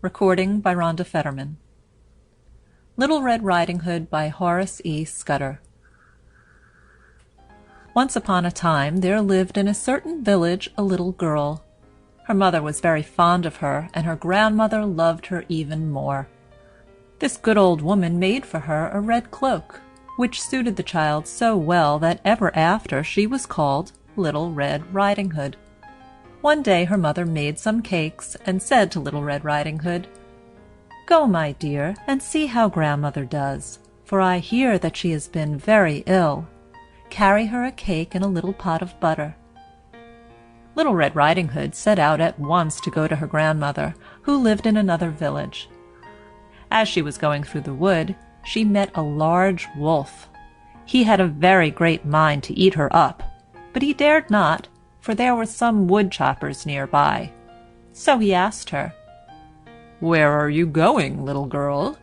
Recording by Rhonda Fetterman. Little Red Riding Hood by Horace E. Scudder. Once upon a time there lived in a certain village a little girl. Her mother was very fond of her, and her grandmother loved her even more. This good old woman made for her a red cloak, which suited the child so well that ever after she was called Little Red Riding Hood. One day her mother made some cakes and said to Little Red Riding Hood, "Go, my dear, and see how grandmother does, for I hear that she has been very ill. Carry her a cake and a little pot of butter." Little Red Riding Hood set out at once to go to her grandmother, who lived in another village. As she was going through the wood, she met a large wolf. He had a very great mind to eat her up, but he dared not, for there were some wood choppers nearby. So he asked her, "Where are you going, little girl?"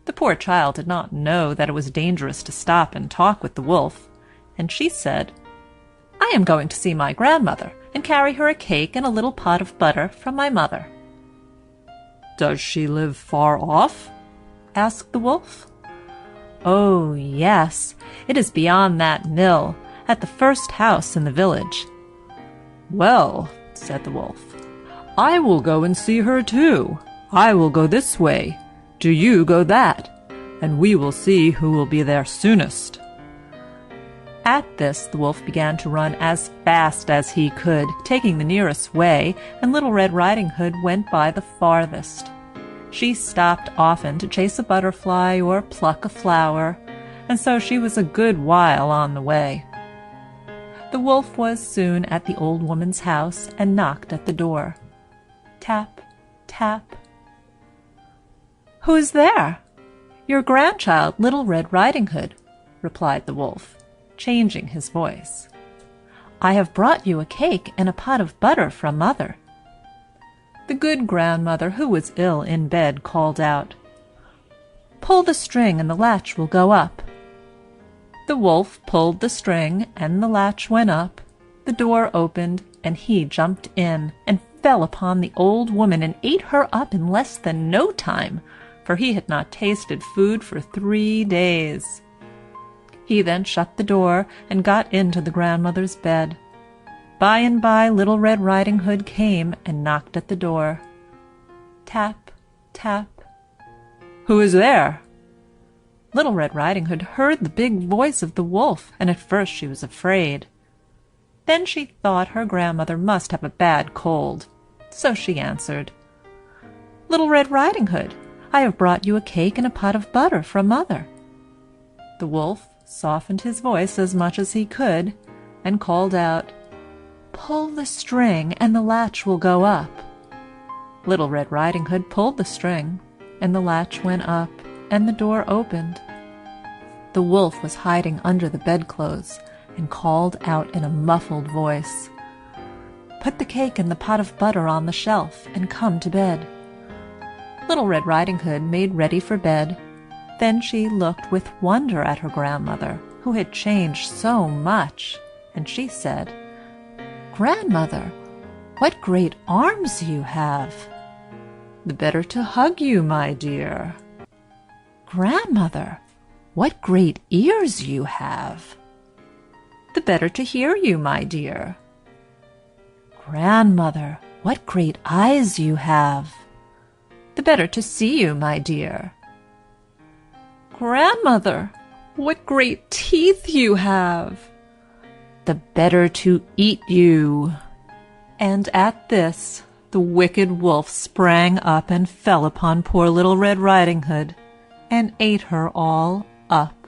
The poor child did not know that it was dangerous to stop and talk with the wolf, and she said, "I am going to see my grandmother, and carry her a cake and a little pot of butter from my mother." "Does she live far off?" asked the wolf. "Oh, yes, it is beyond that mill, at the first house in the village." "Well," said the wolf, "I will go and see her too. I will go this way. Do you go that, and we will see who will be there soonest." At this the wolf began to run as fast as he could, taking the nearest way, and Little Red Riding Hood went by the farthest. She stopped often to chase a butterfly or pluck a flower, and so she was a good while on the way. The wolf was soon at the old woman's house and knocked at the door. Tap, tap. "Who's there?" "Your grandchild, Little Red Riding Hood," replied the wolf, changing his voice. "I have brought you a cake and a pot of butter from mother." The good grandmother, who was ill in bed, called out, "Pull the string and the latch will go up." The wolf pulled the string, and the latch went up. The door opened, and he jumped in, and fell upon the old woman and ate her up in less than no time, for he had not tasted food for 3 days. He then shut the door and got into the grandmother's bed. By and by Little Red Riding Hood came and knocked at the door. Tap, tap. "Who is there?" Little Red Riding Hood heard the big voice of the wolf, and at first she was afraid. Then she thought her grandmother must have a bad cold, so she answered, "Little Red Riding Hood, I have brought you a cake and a pot of butter from mother." The wolf softened his voice as much as he could, and called out, "Pull the string, and the latch will go up." Little Red Riding Hood pulled the string, and the latch went up, and the door opened. The wolf was hiding under the bedclothes, and called out in a muffled voice, "Put the cake and the pot of butter on the shelf, and come to bed." Little Red Riding Hood made ready for bed. Then she looked with wonder at her grandmother, who had changed so much, and she said, "Grandmother, what great arms you have!" "The better to hug you, my dear." "Grandmother, what great ears you have!" "The better to hear you, my dear." "Grandmother, what great eyes you have!" "The better to see you, my dear." "Grandmother, what great teeth you have!" "The better to eat you." And at this the wicked wolf sprang up and fell upon poor Little Red Riding Hood, and ate her all up.